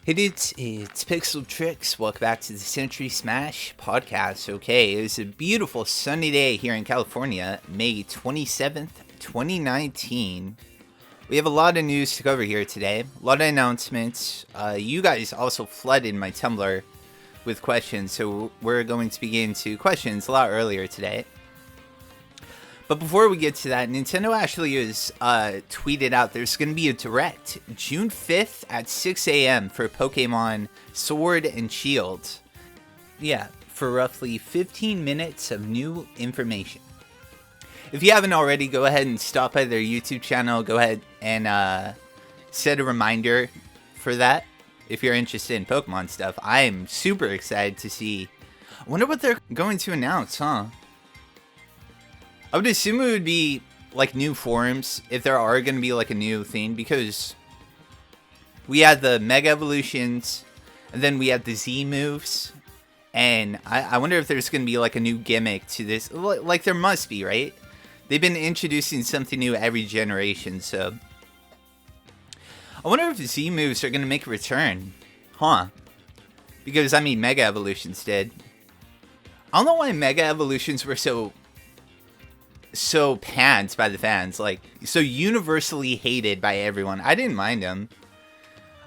Hey dudes, it's PixxelTrixx. Welcome back to the Century Smash podcast. Okay, it was a beautiful sunny day here in California, May 27th, 2019. We have a lot of news to cover here today, a lot of announcements. You guys also flooded my Tumblr with questions, so we're going to begin to questions a lot earlier today. But before we get to that, Nintendo actually has tweeted out there's going to be a direct June 5th at 6 a.m. for Pokemon Sword and Shield. Yeah, for roughly 15 minutes of new information. If you haven't already, go ahead and stop by their YouTube channel. Go ahead and set a reminder for that if you're interested in Pokemon stuff. I'm super excited to see. I wonder what they're going to announce, huh? I would assume it would be like new forms if there are going to be like a new thing, because we had the Mega Evolutions and then we had the Z moves, and I wonder if there's going to be like a new gimmick to this. Like there must be, right? They've been introducing something new every generation, so I wonder if Z moves are going to make a return, huh? Because I mean Mega Evolutions did. I don't know why Mega Evolutions were so panned by the fans, like so universally hated by everyone. I didn't mind them.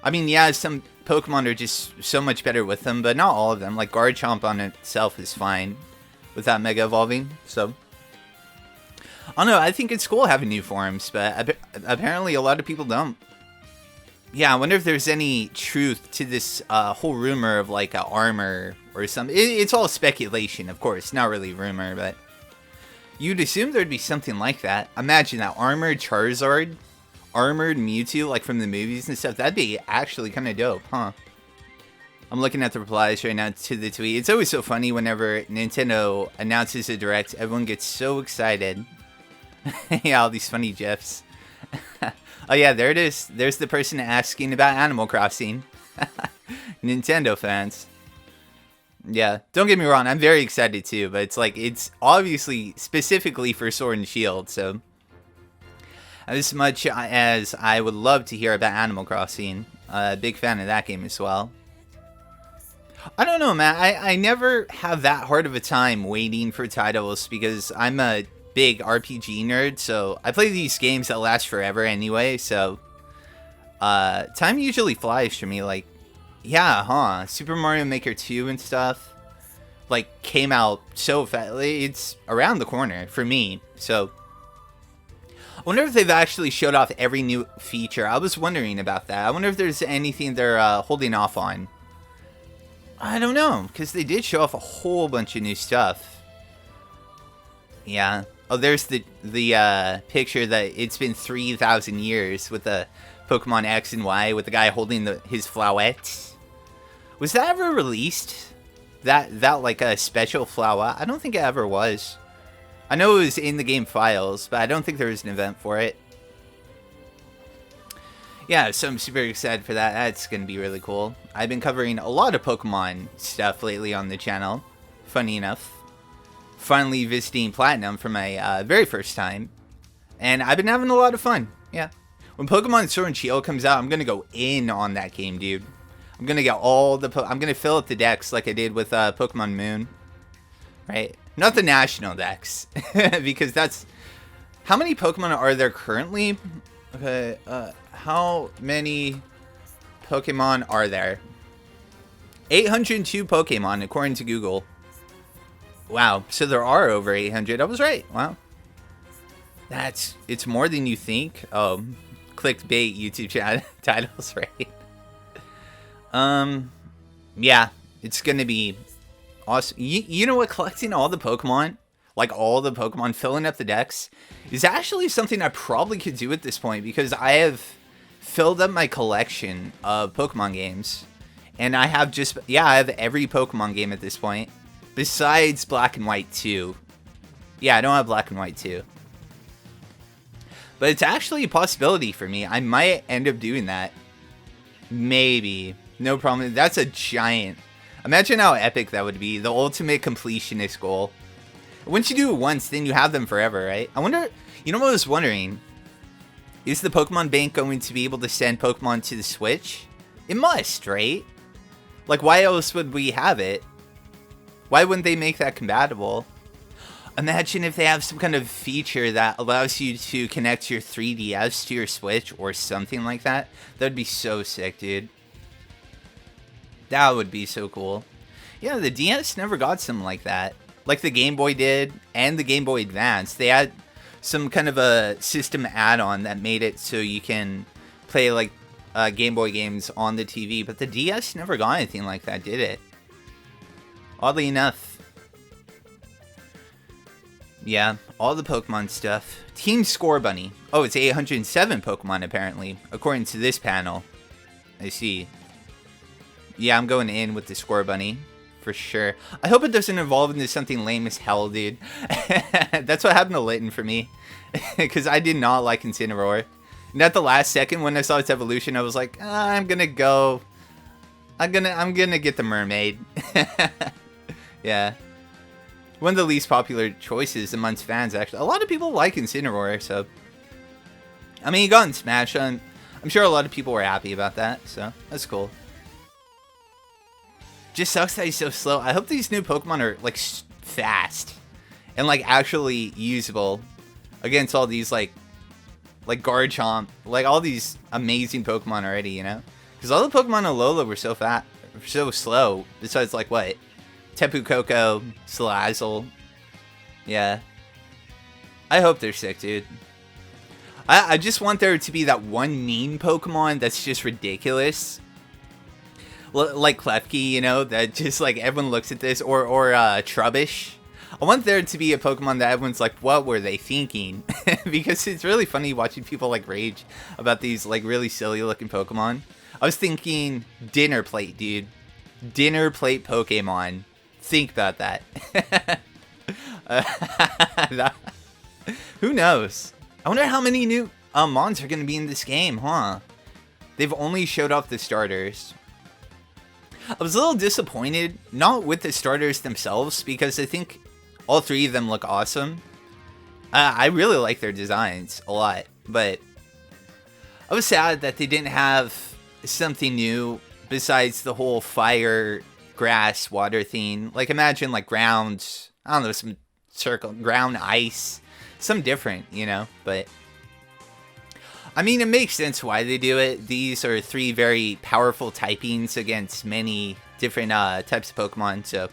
I mean, yeah, some Pokemon are just so much better with them, but not all of them. Like Garchomp on itself is fine without Mega Evolving, so I don't know. I think it's cool having new forms, but apparently a lot of people don't. Yeah, I wonder if there's any truth to this whole rumor of like a armor or something. It's all speculation, of course, not really rumor, but you'd assume there'd be something like that. Imagine that armored Charizard, armored Mewtwo, like from the movies and stuff. That'd be actually kind of dope, huh? I'm looking at the replies right now to the tweet. It's always so funny whenever Nintendo announces a direct. Everyone gets so excited. Yeah, all these funny GIFs. Oh yeah, there it is. There's the person asking about Animal Crossing. Nintendo fans. Yeah, don't get me wrong, I'm very excited too, but it's like, it's obviously specifically for Sword and Shield, so as much as I would love to hear about Animal Crossing, big fan of that game as well. I don't know, man, I never have that hard of a time waiting for titles because I'm a big RPG nerd, so I play these games that last forever anyway, so time usually flies for me. Like, yeah, huh? Super Mario Maker 2 and stuff, like, came out so fast. It's around the corner for me, so I wonder if they've actually showed off every new feature. I was wondering about that. I wonder if there's anything they're holding off on. I don't know, because they did show off a whole bunch of new stuff. Yeah. Oh, there's the picture that it's been 3,000 years with the Pokemon X and Y with the guy holding his Flowette. Was that ever released? That like a special flower? I don't think it ever was. I know it was in the game files, but I don't think there was an event for it. Yeah, so I'm super excited for that. That's going to be really cool. I've been covering a lot of Pokemon stuff lately on the channel. Funny enough. Finally visiting Platinum for my very first time. And I've been having a lot of fun. Yeah. When Pokemon Sword and Shield comes out, I'm going to go in on that game, dude. I'm going to get all the... I'm going to fill up the decks like I did with Pokemon Moon. Right? Not the national decks. Because that's... How many Pokemon are there currently? Okay, how many Pokemon are there? 802 Pokemon, according to Google. Wow, so there are over 800. I was right. Wow. It's more than you think. Oh, clickbait YouTube channel titles, right? Yeah, it's gonna be awesome. You know what? Collecting all the Pokemon, like all the Pokemon, filling up the decks, is actually something I probably could do at this point, because I have filled up my collection of Pokemon games, and I have I have every Pokemon game at this point, besides Black and White 2. Yeah, I don't have Black and White 2. But it's actually a possibility for me. I might end up doing that. Maybe. No problem. That's a giant... Imagine how epic that would be. The ultimate completionist goal. Once you do it once, then you have them forever, right? I wonder... You know what I was wondering? Is the Pokemon Bank going to be able to send Pokemon to the Switch? It must, right? Like, why else would we have it? Why wouldn't they make that compatible? Imagine if they have some kind of feature that allows you to connect your 3DS to your Switch or something like that. That'd be so sick, dude. That would be so cool. Yeah, the DS never got something like that. Like the Game Boy did, and the Game Boy Advance. They had some kind of a system add-on that made it so you can play like Game Boy games on the TV. But the DS never got anything like that, did it? Oddly enough. Yeah, all the Pokemon stuff. Team Score Bunny. Oh, it's 807 Pokemon apparently, according to this panel. I see. Yeah, I'm going in with the Score Bunny. For sure. I hope it doesn't evolve into something lame as hell, dude. That's what happened to Litten for me. Because I did not like Incineroar. And at the last second when I saw its evolution, I was like, I'm gonna go. I'm gonna get the Mermaid. Yeah. One of the least popular choices amongst fans, actually. A lot of people like Incineroar, so. I mean, he got in Smash. I'm sure a lot of people were happy about that, so that's cool. Just sucks that he's so slow. I hope these new Pokemon are, like, fast. And, like, actually usable against all these, like Garchomp. Like, all these amazing Pokemon already, you know? Because all the Pokemon in Alola were so so slow. Besides, like, what? Tapu Koko, Salazzle. Yeah. I hope they're sick, dude. I just want there to be that one mean Pokemon that's just ridiculous. Like Klefki, you know, that just, like, everyone looks at this, or Trubbish. I want there to be a Pokemon that everyone's like, what were they thinking? Because it's really funny watching people, like, rage about these, like, really silly-looking Pokemon. I was thinking Dinner Plate, dude. Dinner Plate Pokemon. Think about that. Who knows? I wonder how many new mons are going to be in this game, huh? They've only showed off the starters. I was a little disappointed, not with the starters themselves, because I think all three of them look awesome. I really like their designs a lot, but I was sad that they didn't have something new besides the whole fire, grass, water theme. Like, imagine, like, ground, I don't know, some circle, ground, ice, some different, you know, but I mean, it makes sense why they do it. These are three very powerful typings against many different types of Pokemon, so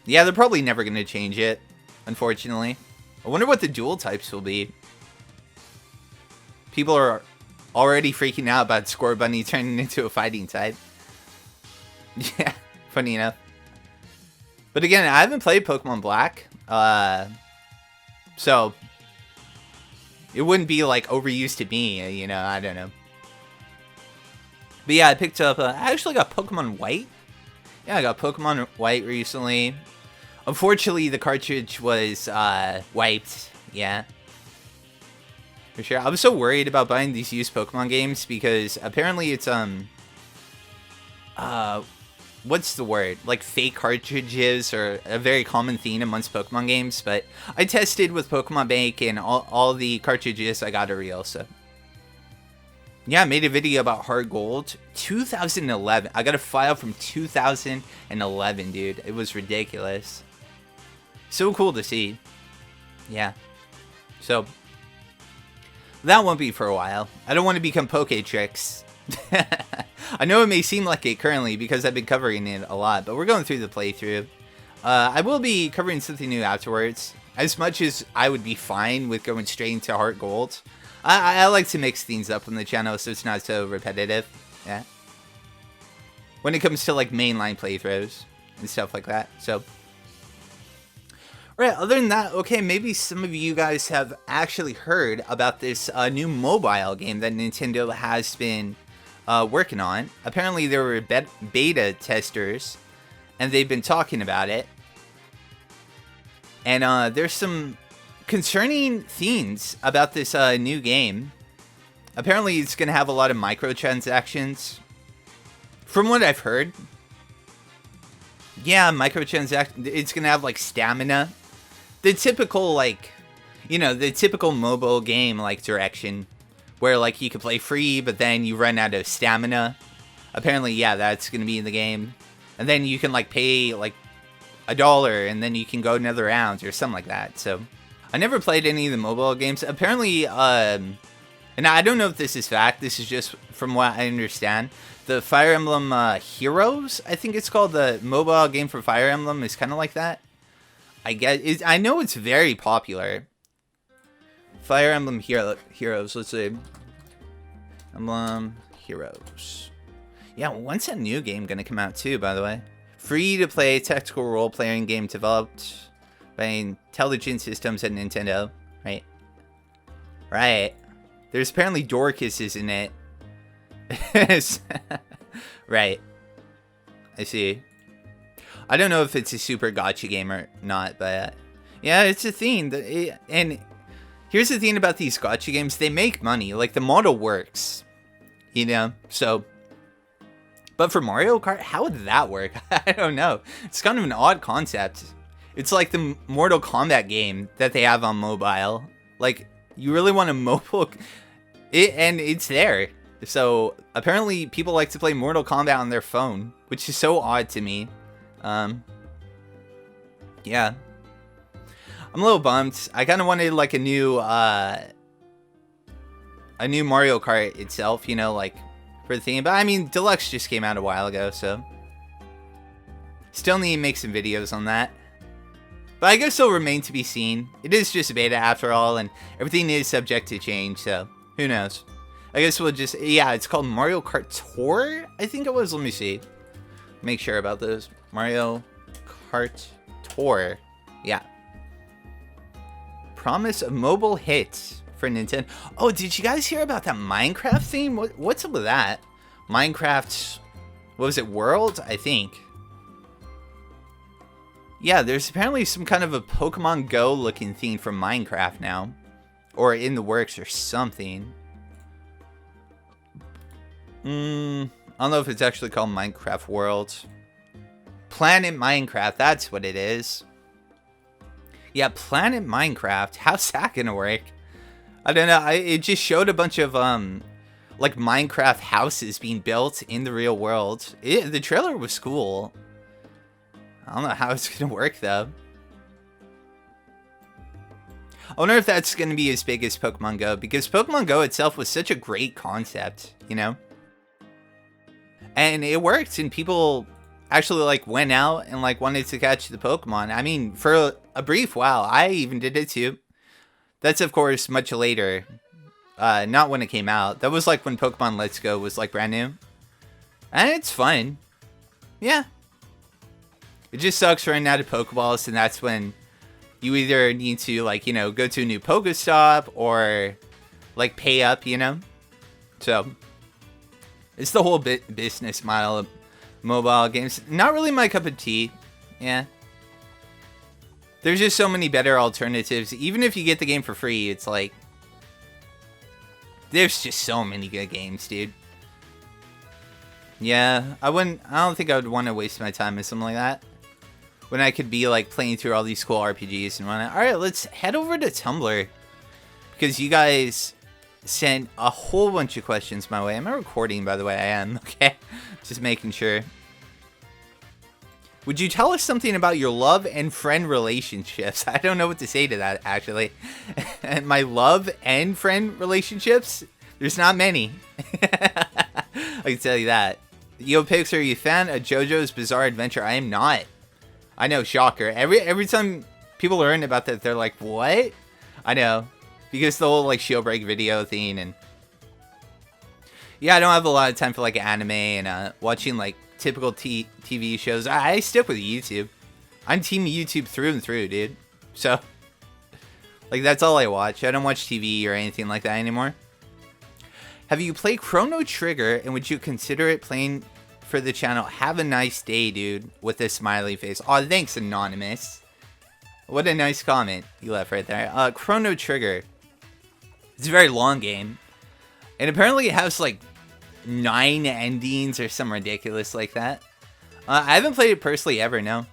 yeah, they're probably never going to change it, unfortunately. I wonder what the dual types will be. People are already freaking out about Scorbunny turning into a fighting type. Yeah, funny enough. But again, I haven't played Pokemon Black, so it wouldn't be, like, overused to me, you know, I don't know. But yeah, I picked up, I actually got Pokemon White. Yeah, I got Pokemon White recently. Unfortunately, the cartridge was wiped, yeah. For sure. I was so worried about buying these used Pokemon games because apparently it's, what's the word? Like, fake cartridges are a very common theme amongst Pokemon games, but I tested with Pokemon Bank and all the cartridges I got are real, so. Yeah, I made a video about Heart Gold. 2011. I got a file from 2011, dude. It was ridiculous. So cool to see. Yeah. So, that won't be for a while. I don't want to become PixxelTrixx. I know it may seem like it currently because I've been covering it a lot, but we're going through the playthrough. I will be covering something new afterwards. As much as I would be fine with going straight into Heart Gold, I like to mix things up on the channel so it's not so repetitive. Yeah. When it comes to, like, mainline playthroughs and stuff like that. So, right, other than that, okay, maybe some of you guys have actually heard about this new mobile game that Nintendo has been working on. Apparently there were beta testers and they've been talking about it. And there's some concerning themes about this new game. Apparently it's going to have a lot of microtransactions. From what I've heard, yeah, microtransactions. It's going to have, like, stamina. The typical, like, you know, the typical mobile game, like, direction. Where, like, you could play free, but then you run out of stamina. Apparently, yeah, that's gonna be in the game. And then you can like pay like $1 and then you can go another round or something like that. So I never played any of the mobile games. Apparently, and I don't know if this is fact, this is just from what I understand. The Fire Emblem Heroes, I think it's called, the mobile game for Fire Emblem is kind of like that. I know it's very popular. Fire Emblem Heroes, let's see. Emblem Heroes. Yeah, when's that new game gonna come out too, by the way? Free to play tactical role-playing game developed by Intelligent Systems at Nintendo, right? Right. There's apparently door kisses in it. Right. I see. I don't know if it's a super gacha game or not, but yeah, it's a thing. And here's the thing about these gacha games. They make money. Like, the model works. You know? So, but for Mario Kart, how would that work? I don't know. It's kind of an odd concept. It's like the Mortal Kombat game that they have on mobile. Like, you really want a mobile... and it's there. So, apparently people like to play Mortal Kombat on their phone, which is so odd to me. Yeah. I'm a little bummed. I kind of wanted, like, a new Mario Kart itself, you know, like, for the thing. But, I mean, Deluxe just came out a while ago, so... Still need to make some videos on that. But I guess it'll remain to be seen. It is just a beta after all, and everything is subject to change, so who knows. I guess we'll just... Yeah, it's called Mario Kart Tour, I think it was. Let me see. Make sure about this. Mario Kart Tour. Yeah. Promise of mobile hits for Nintendo. Oh, did you guys hear about that Minecraft theme? What's up with that? Minecraft... What was it? World? I think. Yeah, there's apparently some kind of a Pokemon Go looking theme from Minecraft now. Or in the works or something. I don't know if it's actually called Minecraft World. Planet Minecraft, that's what it is. Yeah, Planet Minecraft. How's that gonna work? I don't know. It just showed a bunch of like Minecraft houses being built in the real world. The trailer was cool. I don't know how it's gonna work though. I wonder if that's gonna be as big as Pokemon Go, because Pokemon Go itself was such a great concept, you know? And it worked, and people actually like went out and like wanted to catch the Pokemon. I mean, for a brief while, I even did it too. That's of course much later, not when it came out. That was like when Pokemon Let's Go was like brand new, and it's fun. Yeah, it just sucks running out of Pokeballs, and that's when you either need to like, you know, go to a new Pokestop or like pay up, you know. So it's the whole business model of mobile games. Not really my cup of tea. Yeah. There's just so many better alternatives. Even if you get the game for free, it's like... There's just so many good games, dude. Yeah, I don't think I would want to waste my time with something like that. When I could be like playing through all these cool RPGs and whatnot. Alright, let's head over to Tumblr. Because you guys sent a whole bunch of questions my way. Am I recording, by the way? I am, okay? Just making sure. Would you tell us something about your love and friend relationships? I don't know what to say to that, actually. And my love and friend relationships? There's not many. I can tell you that. Yo, Pix, are you a fan of JoJo's Bizarre Adventure? I am not. I know, shocker. Every time people learn about that, they're like, what? I know. Because the whole, like, Shieldbreak video thing, and... Yeah, I don't have a lot of time for, like, anime and watching, like, typical TV shows. I stick with YouTube. I'm team YouTube through and through, dude. So, like, that's all I watch. I don't watch TV or anything like that anymore. Have you played Chrono Trigger, and would you consider it playing for the channel? Have a nice day, dude, with a smiley face. Oh, thanks, Anonymous. What a nice comment you left right there. Chrono Trigger. It's a very long game. And apparently it has, like, 9 endings or something ridiculous like that. I haven't played it personally ever, no.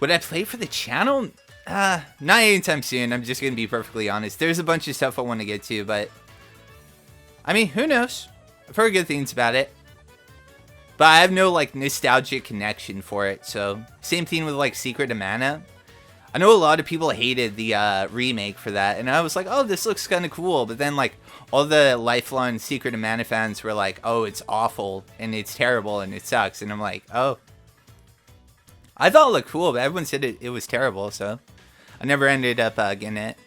Would I play for the channel? Not anytime soon, I'm just gonna be perfectly honest. There's a bunch of stuff I want to get to, but... I mean, who knows? I've heard good things about it. But I have no like nostalgic connection for it. So same thing with like Secret of Mana. I know a lot of people hated the remake for that, and I was like, oh, this looks kind of cool. But then like all the lifelong Secret of Mana fans were like, oh, it's awful and it's terrible and it sucks. And I'm like, oh, I thought it looked cool, but everyone said it was terrible. So I never ended up getting it.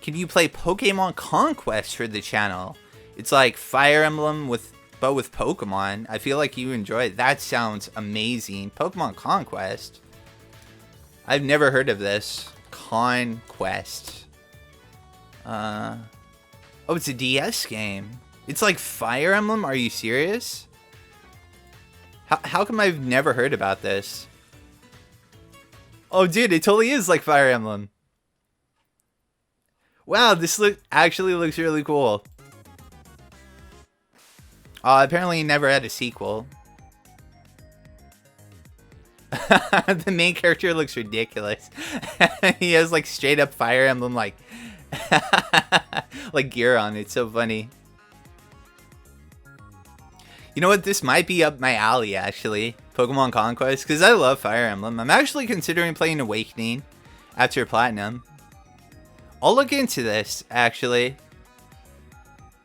Can you play Pokemon Conquest for the channel? It's like Fire Emblem but with Pokemon. I feel like you enjoy it. That sounds amazing. Pokemon Conquest. I've never heard of this. Conquest. Oh, it's a DS game. It's like Fire Emblem? Are you serious? How come I've never heard about this? Oh, dude, it totally is like Fire Emblem. Wow, this actually looks really cool. Apparently never had a sequel. The main character looks ridiculous. He has like straight up Fire Emblem like like gear on. It's so funny. You know what? This might be up my alley actually. Pokemon Conquest, because I love Fire Emblem. I'm actually considering playing Awakening after Platinum. I'll look into this actually.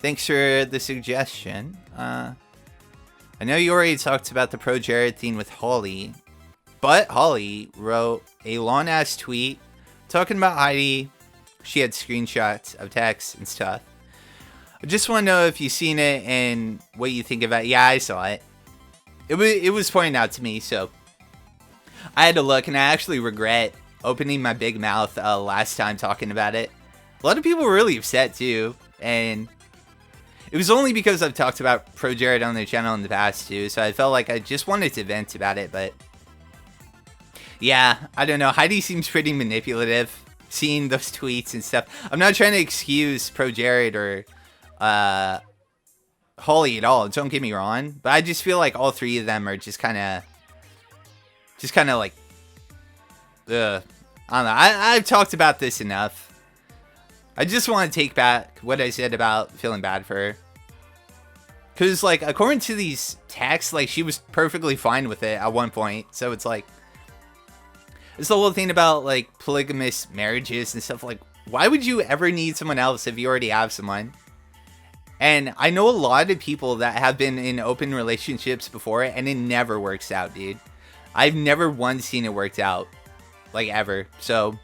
Thanks for the suggestion. I know you already talked about the Pro Jared thing with Holly. But Holly wrote a long-ass tweet talking about Heidi. She had screenshots of text and stuff. I just want to know if you've seen it and what you think about it. Yeah, I saw it. It was pointed out to me, so I had to look, and I actually regret opening my big mouth last time talking about it. A lot of people were really upset, too, and it was only because I've talked about Pro Jared on their channel in the past, too, so I felt like I just wanted to vent about it, but yeah, I don't know. Heidi seems pretty manipulative, seeing those tweets and stuff. I'm not trying to excuse Pro Jared or Holly at all. Don't get me wrong, but I just feel like all three of them are just kind of like, I don't know. I've talked about this enough. I just want to take back what I said about feeling bad for her. Because, like, according to these texts, like, she was perfectly fine with it at one point. So it's like, it's the whole thing about, like, polygamous marriages and stuff. Like, why would you ever need someone else if you already have someone? And I know a lot of people that have been in open relationships before, and it never works out, dude. I've never once seen it worked out. Like, ever. So,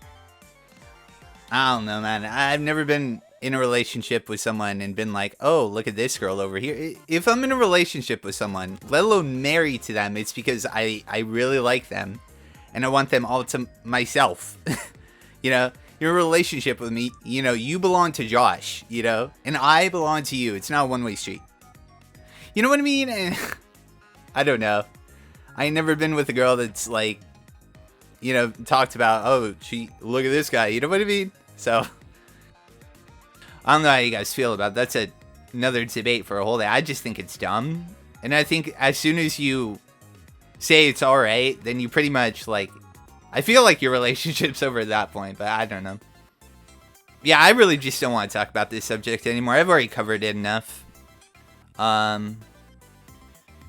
I don't know, man. I've never been in a relationship with someone and been like, oh, look at this girl over here. If I'm in a relationship with someone, let alone married to them, it's because I really like them. And I want them all to myself. You know, you're in a relationship with me. You know, you belong to Josh, you know, and I belong to you. It's not a one-way street. You know what I mean? And I don't know. I ain't never been with a girl that's like, you know, talked about, oh, look at this guy. You know what I mean? So, I don't know how you guys feel about it. That's another debate for a whole day. I just think it's dumb. And I think as soon as you say it's alright, then you pretty much, like, I feel like your relationship's over at that point, but I don't know. Yeah, I really just don't want to talk about this subject anymore. I've already covered it enough. Been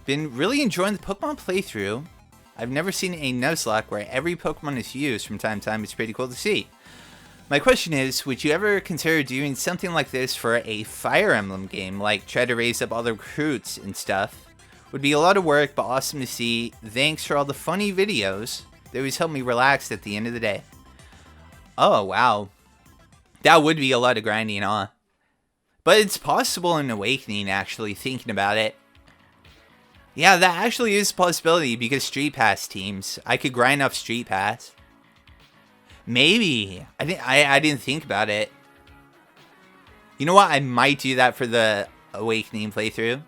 really enjoying the Pokemon playthrough. I've never seen a Nuzlocke where every Pokemon is used from time to time. It's pretty cool to see. My question is, would you ever consider doing something like this for a Fire Emblem game? Like, try to raise up all the recruits and stuff? Would be a lot of work, but awesome to see. Thanks for all the funny videos. They always help me relax at the end of the day. Oh, wow. That would be a lot of grinding, huh? But it's possible in Awakening, actually, thinking about it. Yeah, that actually is a possibility because Street Pass teams. I could grind up Street Pass. Maybe. I didn't think about it. You know what? I might do that for the Awakening playthrough.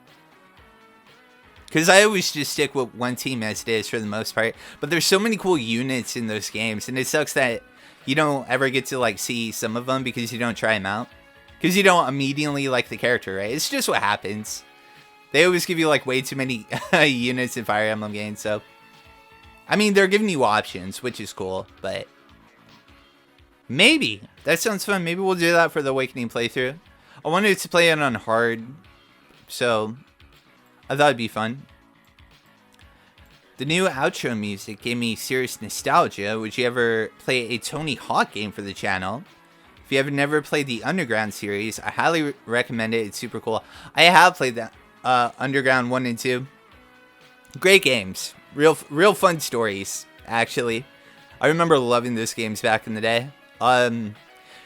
Because I always just stick with one team as it is for the most part. But there's so many cool units in those games. And it sucks that you don't ever get to like see some of them because you don't try them out. Because you don't immediately like the character, right? It's just what happens. They always give you like way too many units in Fire Emblem games. So, I mean, they're giving you options, which is cool. But maybe. That sounds fun. Maybe we'll do that for the Awakening playthrough. I wanted to play it on hard. So, I thought it'd be fun. The new outro music gave me serious nostalgia. Would you ever play a Tony Hawk game for the channel? If you have never played the Underground series, I highly recommend it. It's super cool. I have played that Underground 1 and 2. Great games. Real fun stories, actually. I remember loving those games back in the day. The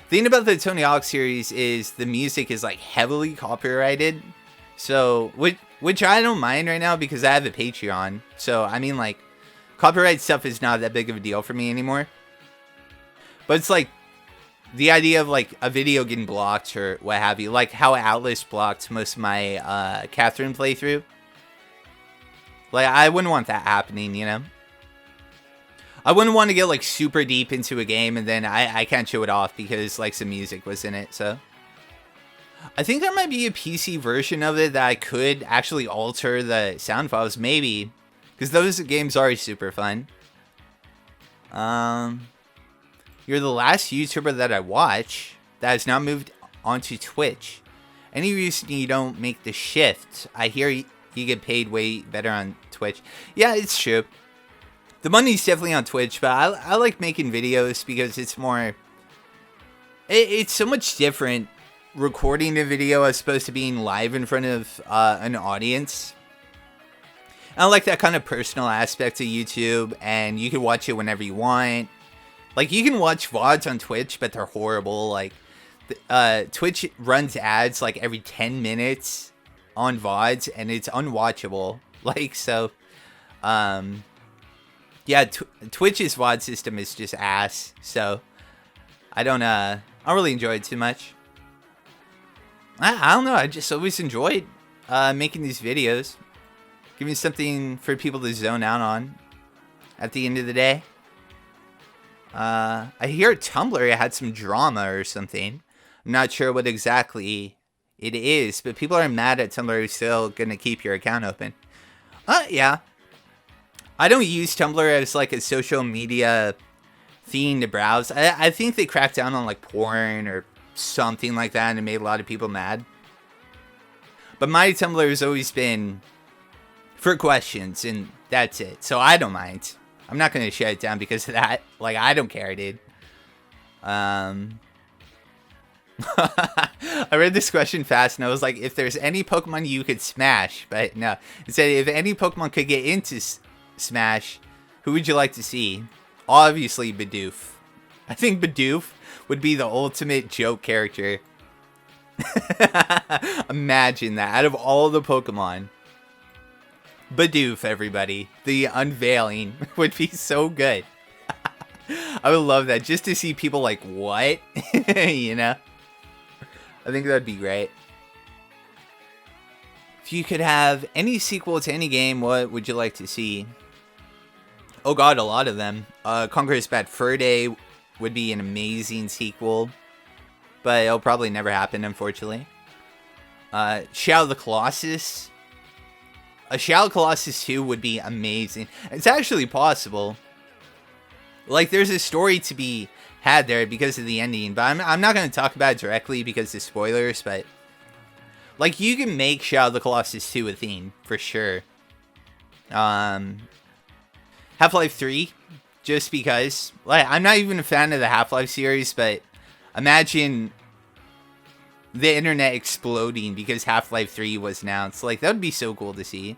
thing about the Tony Hawk series is the music is like heavily copyrighted. So, which I don't mind right now because I have a Patreon. So, I mean, like, copyright stuff is not that big of a deal for me anymore. But it's like the idea of like a video getting blocked or what have you, like how Atlas blocked most of my Catherine playthrough. Like, I wouldn't want that happening, you know? I wouldn't want to get like super deep into a game and then I can't show it off because like some music was in it, so. I think there might be a PC version of it that I could actually alter the sound files, maybe. Because those games are super fun. You're the last YouTuber that I watch that has now moved onto Twitch. Any reason you don't make the shift? I hear you get paid way better on Twitch. Yeah, it's true. The money's definitely on Twitch, but I like making videos because it's more... It's so much different recording a video as opposed to being live in front of an audience. I like that kind of personal aspect of YouTube, and you can watch it whenever you want. Like, you can watch VODs on Twitch, but they're horrible. Like, Twitch runs ads, like, every 10 minutes on VODs, and it's unwatchable. Like, so, yeah, Twitch's VOD system is just ass. So, I don't really enjoy it too much. I don't know, I just always enjoyed making these videos. Giving something for people to zone out on at the end of the day. I hear Tumblr had some drama or something. I'm not sure what exactly it is, but people are mad at Tumblr who's still gonna keep your account open. Yeah. I don't use Tumblr as like a social media thing to browse. I think they cracked down on like porn or something like that and it made a lot of people mad. But my Tumblr has always been for questions and that's it. So I don't mind. I'm not going to shut it down because of that. Like, I don't care, dude. I read this question fast and I was like, if there's any Pokemon you could smash, but no. It said, if any Pokemon could get into Smash, who would you like to see? Obviously, Bidoof. I think Bidoof would be the ultimate joke character. Imagine that. Out of all the Pokemon. Bidoof, everybody. The unveiling would be so good. I would love that. Just to see people like, what? You know? I think that would be great. If you could have any sequel to any game, what would you like to see? Oh god, a lot of them. Conqueror's Bad Fur Day would be an amazing sequel. But it'll probably never happen, unfortunately. Shadow of the Colossus. A Shadow of the Colossus 2 would be amazing. It's actually possible. Like, there's a story to be had there because of the ending. But I'm not going to talk about it directly because of spoilers. But, like, you can make Shadow of the Colossus 2 a theme, for sure. Half-Life 3, just because. Like, I'm not even a fan of the Half-Life series, but imagine the internet exploding because Half-Life 3 was announced. Like, that would be so cool to see.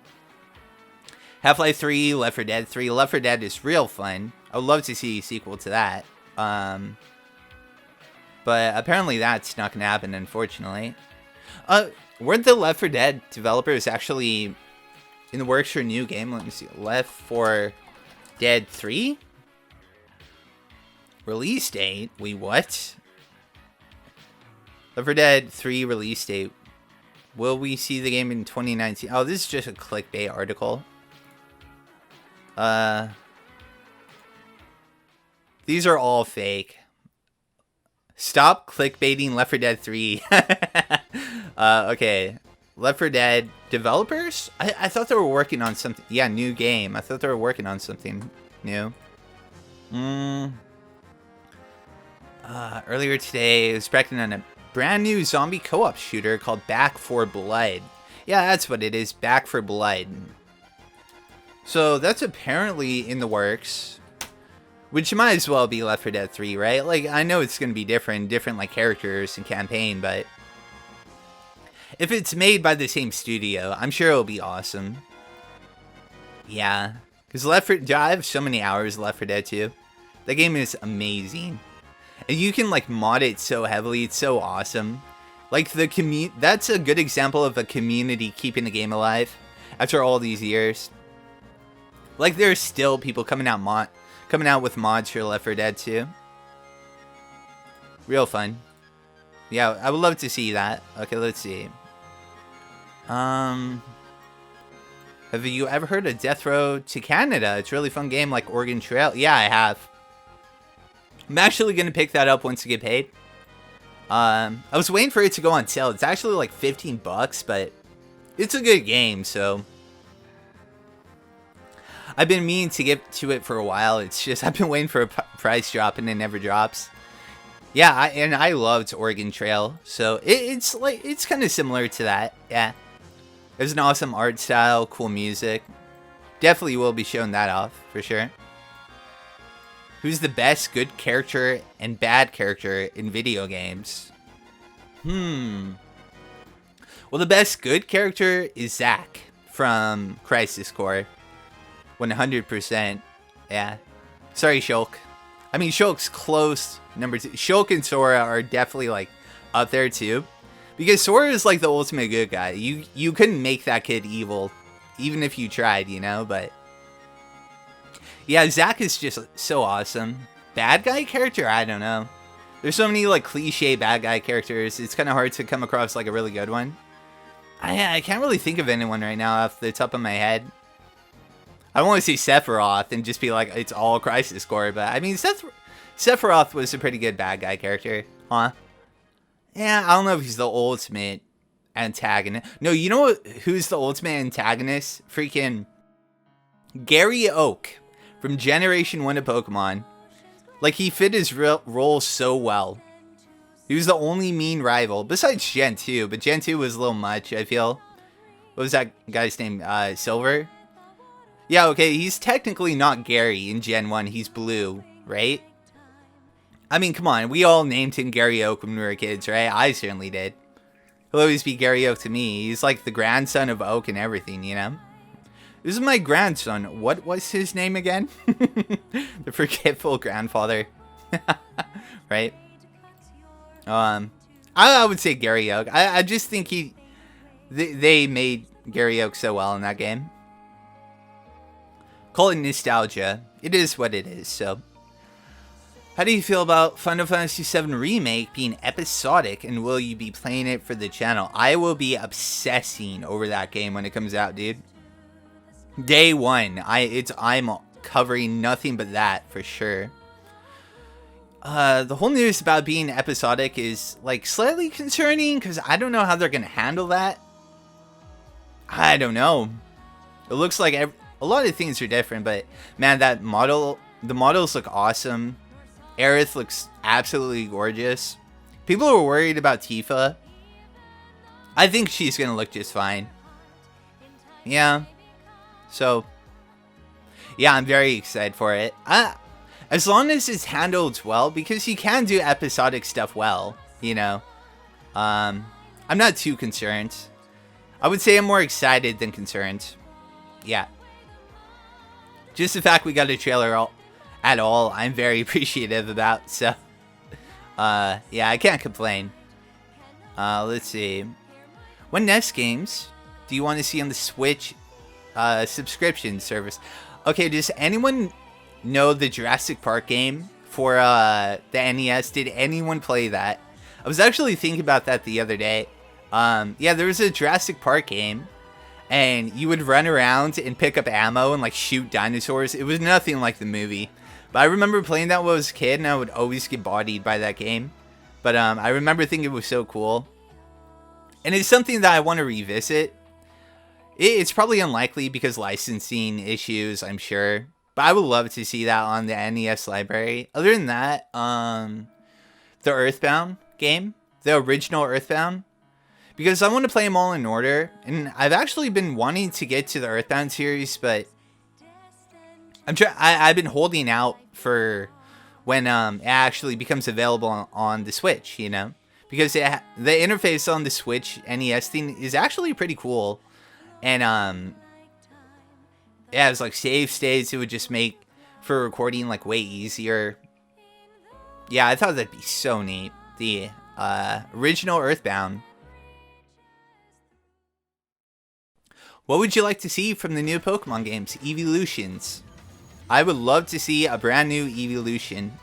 Half-Life 3, Left 4 Dead 3. Left 4 Dead is real fun. I would love to see a sequel to that. But apparently that's not going to happen, unfortunately. Weren't the Left 4 Dead developers actually in the works for a new game? Let me see. Left 4 Dead 3? Release date? Wait, what? Left 4 Dead 3 release date. Will we see the game in 2019? Oh, this is just a clickbait article. These are all fake. Stop clickbaiting Left 4 Dead 3. Okay. Left 4 Dead developers? I thought they were working on something. Yeah, new game. I thought they were working on something new. Earlier today, I was practicing on a brand new zombie co-op shooter called Back 4 Blood. Yeah, that's what it is. Back 4 Blood. So that's apparently in the works. Which might as well be Left 4 Dead 3, right? Like, I know it's going to be different like characters and campaign, but if it's made by the same studio, I'm sure it'll be awesome. Yeah, because I have so many hours Left 4 Dead 2. That game is amazing. And you can, like, mod it so heavily, it's so awesome. Like, that's a good example of a community keeping the game alive after all these years. Like, there's still people coming out with mods for Left 4 Dead 2. Real fun. Yeah, I would love to see that. Okay, let's see. Have you ever heard of Death Row to Canada? It's a really fun game like Oregon Trail. Yeah, I have. I'm actually going to pick that up once I get paid. I was waiting for it to go on sale. It's actually like $15, but it's a good game, so I've been meaning to get to it for a while. It's just I've been waiting for a price drop and it never drops. Yeah, I loved Oregon Trail, so it's kind of similar to that. Yeah, there's an awesome art style, cool music. Definitely will be showing that off for sure. Who's the best good character and bad character in video games? Well, the best good character is Zack from Crisis Core. 100%. Yeah. Sorry, Shulk. I mean, Shulk's close. Number 2. Shulk and Sora are definitely, like, up there, too. Because Sora is, like, the ultimate good guy. You couldn't make that kid evil, even if you tried, you know? But yeah, Zack is just so awesome. Bad guy character? I don't know. There's so many, like, cliche bad guy characters. It's kind of hard to come across, like, a really good one. I can't really think of anyone right now off the top of my head. I don't want to say Sephiroth and just be like, it's all Crisis Core, but I mean, Sephiroth was a pretty good bad guy character, huh? Yeah, I don't know if he's the ultimate antagonist. No, you know who's the ultimate antagonist? Freaking Gary Oak from Generation 1 of Pokemon. Like, he fit his role so well. He was the only mean rival, besides Gen 2, but Gen 2 was a little much, I feel. What was that guy's name? Silver? Yeah, okay, he's technically not Gary in Gen 1, he's Blue, right? I mean, come on, we all named him Gary Oak when we were kids, right? I certainly did. He'll always be Gary Oak to me. He's like the grandson of Oak and everything, you know? This is my grandson. What was his name again? The forgetful grandfather. Right? I would say Gary Oak. I just think they made Gary Oak so well in that game. Call it nostalgia. It is what it is, so. How do you feel about Final Fantasy VII Remake being episodic, and will you be playing it for the channel? I will be obsessing over that game when it comes out, dude. Day one. I'm covering nothing but that, for sure. The whole news about being episodic is, like, slightly concerning, because I don't know how they're going to handle that. I don't know. It looks like a lot of things are different, but man, the models look awesome. Aerith looks absolutely gorgeous. People are worried about Tifa. I think she's gonna look just fine. Yeah. So, yeah, I'm very excited for it. As long as it's handled well, because you can do episodic stuff well, you know. I'm not too concerned. I would say I'm more excited than concerned. Yeah. Just the fact we got a trailer at all, I'm very appreciative about, so. Yeah, I can't complain. Let's see. What next games do you want to see on the Switch subscription service? Okay, does anyone know the Jurassic Park game for the NES? Did anyone play that? I was actually thinking about that the other day. Yeah, there was a Jurassic Park game, and you would run around and pick up ammo and, like, shoot dinosaurs. It was nothing like the movie. But I remember playing that when I was a kid, and I would always get bodied by that game. But I remember thinking it was so cool. And it's something that I want to revisit. It's probably unlikely because licensing issues, I'm sure. But I would love to see that on the NES library. Other than that, the Earthbound game, the original Earthbound. Because I want to play them all in order. And I've actually been wanting to get to the Earthbound series, but I've been holding out for when it actually becomes available on the Switch, you know, because the interface on the Switch NES thing is actually pretty cool, and yeah, it's like save states. It would just make for recording like way easier. Yeah, I thought that'd be so neat. The original Earthbound. What would you like to see from the new Pokemon games? Evolutions. I would love to see a brand new evolution.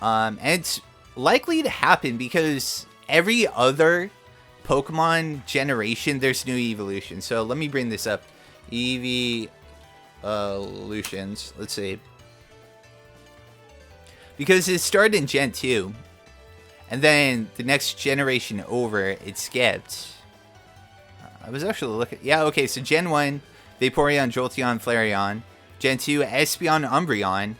And it's likely to happen because every other Pokemon generation, there's new evolutions. So let me bring this up. Evolutions. Let's see. Because it started in Gen 2. And then the next generation over, it skipped. I was actually looking. Yeah, okay, so Gen 1, Vaporeon, Jolteon, Flareon. Gen 2, Espeon, Umbreon.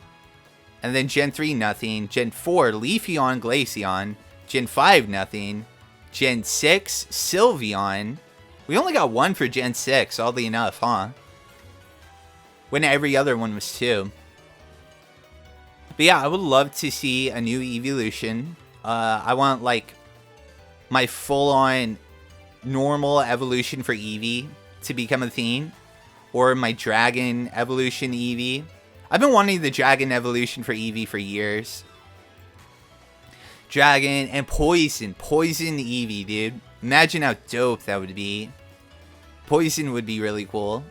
And then Gen 3, nothing. Gen 4, Leafeon, Glaceon. Gen 5, nothing. Gen 6, Sylveon. We only got one for Gen 6, oddly enough, huh? When every other one was 2. But yeah, I would love to see a new evolution. I want, like, my full-on normal evolution for Eevee to become a theme. Or my Dragon evolution Eevee. I've been wanting the Dragon evolution for Eevee for years. Dragon and Poison. Poison Eevee, dude. Imagine how dope that would be. Poison would be really cool.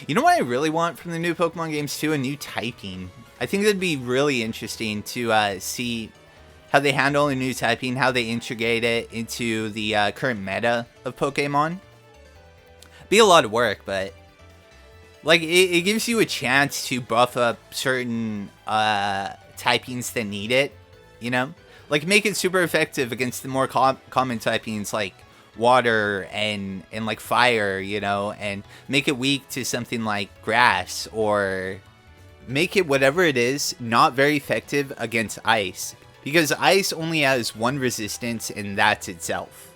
You know what I really want from the new Pokemon games too? A new typing. I think that'd be really interesting to see how they handle a new typing, how they integrate it into the current meta of Pokemon. Be a lot of work, but like it gives you a chance to buff up certain typings that need it, you know? Like make it super effective against the more common typings like water and like fire, you know, and make it weak to something like grass, or make it whatever it is not very effective against ice, because ice only has one resistance and that's itself.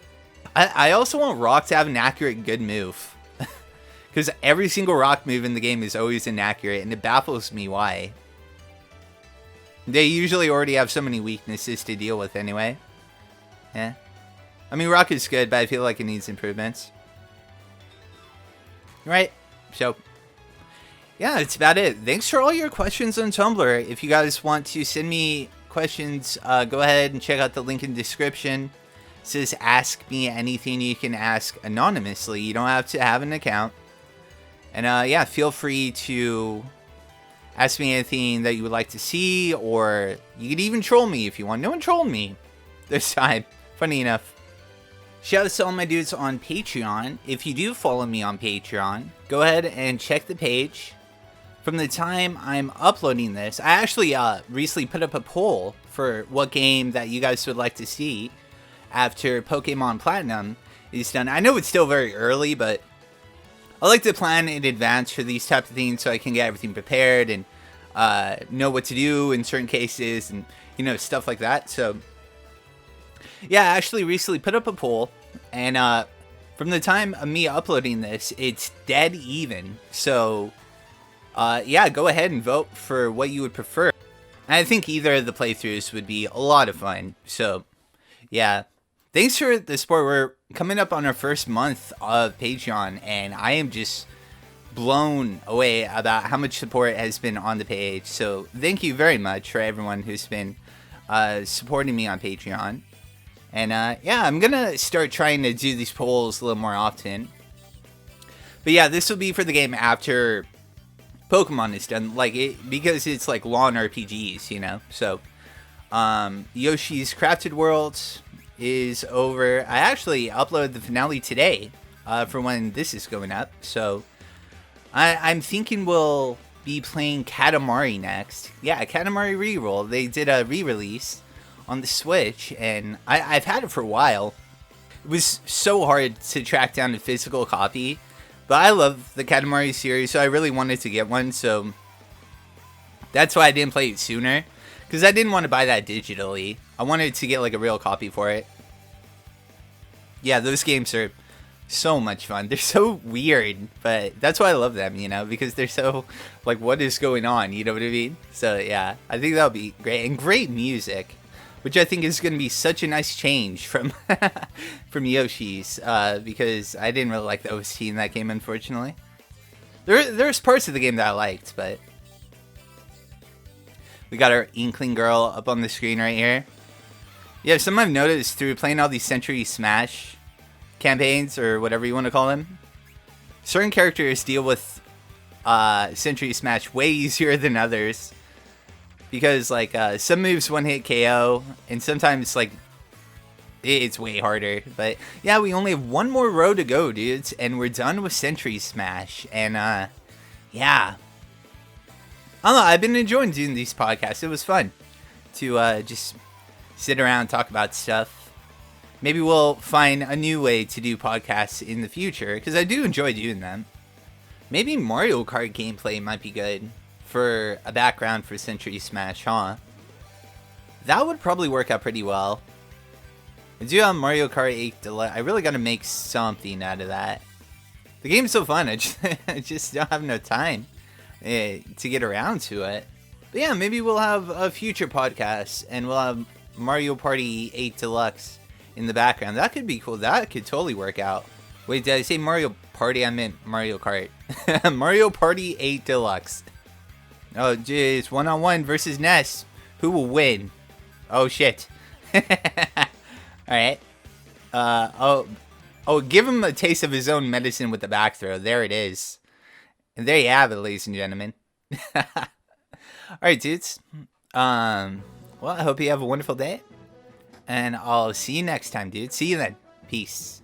I also want rock to have an accurate good move. Because every single rock move in the game is always inaccurate, and it baffles me why. They usually already have so many weaknesses to deal with anyway. Yeah. I mean, rock is good, but I feel like it needs improvements. Right? So, yeah, that's about it. Thanks for all your questions on Tumblr. If you guys want to send me questions, go ahead and check out the link in the description. It says ask me anything. You can ask anonymously. You don't have to have an account. And yeah, feel free to ask me anything that you would like to see, or you could even troll me if you want. No one trolled me this time, funny enough. Shout out to all my dudes on Patreon. If you do follow me on Patreon, go ahead and check the page. From the time I'm uploading this, I actually recently put up a poll for what game that you guys would like to see after Pokemon Platinum is done. I know it's still very early, but I like to plan in advance for these type of things so I can get everything prepared and know what to do in certain cases and, you know, stuff like that. So, yeah, I actually recently put up a poll, and from the time of me uploading this, it's dead even. So, yeah, go ahead and vote for what you would prefer. And I think either of the playthroughs would be a lot of fun. So, yeah. Thanks for the support. We're coming up on our first month of Patreon, and I am just blown away about how much support has been on the page. So thank you very much for everyone who's been supporting me on Patreon. And yeah, I'm going to start trying to do these polls a little more often. But yeah, this will be for the game after Pokemon is done, like because it's like long RPGs, you know. So Yoshi's Crafted Worlds is over. I actually uploaded the finale today for when this is going up. So I'm thinking we'll be playing Katamari next. Yeah, Katamari Reroll. They did a re-release on the Switch, and I've had it for a while. It was so hard to track down a physical copy, but I love the Katamari series, so I really wanted to get one. So that's why I didn't play it sooner, because I didn't want to buy that digitally. I wanted to get like a real copy for it. Yeah, those games are So much fun. They're so weird, but that's why I love them, you know, because they're so, like, what is going on, you know what I mean? So, yeah, I think that'll be great. And great music, which I think is going to be such a nice change from from Yoshi's, because I didn't really like the OST in that game, unfortunately. There's parts of the game that I liked, but... We got our Inkling girl up on the screen right here. Yeah, something I've noticed through playing all these Century Smash campaigns, or whatever you want to call them, certain characters deal with Century Smash way easier than others, because like some moves one hit KO, and sometimes like it's way harder. But yeah, we only have one more row to go, dudes, and we're done with Century Smash. And yeah, I don't know, I've been enjoying doing these podcasts. It was fun to just sit around and talk about stuff. Maybe we'll find a new way to do podcasts in the future, because I do enjoy doing them. Maybe Mario Kart gameplay might be good for a background for Century Smash, huh? That would probably work out pretty well. I do have Mario Kart 8 Deluxe. I really got to make something out of that. The game's so fun, I just don't have no time to get around to it. But yeah, maybe we'll have a future podcast, and we'll have Mario Party 8 Deluxe in the background. That could be cool. That could totally work out. Wait, did I say Mario Party? I meant Mario Kart. Mario Party 8 Deluxe. Oh, jeez. One-on-one versus Ness. Who will win? Oh, shit. Alright. Oh, give him a taste of his own medicine with the back throw. There it is. And there you have it, ladies and gentlemen. Alright, dudes. Well, I hope you have a wonderful day. And I'll see you next time, dude. See you then. Peace.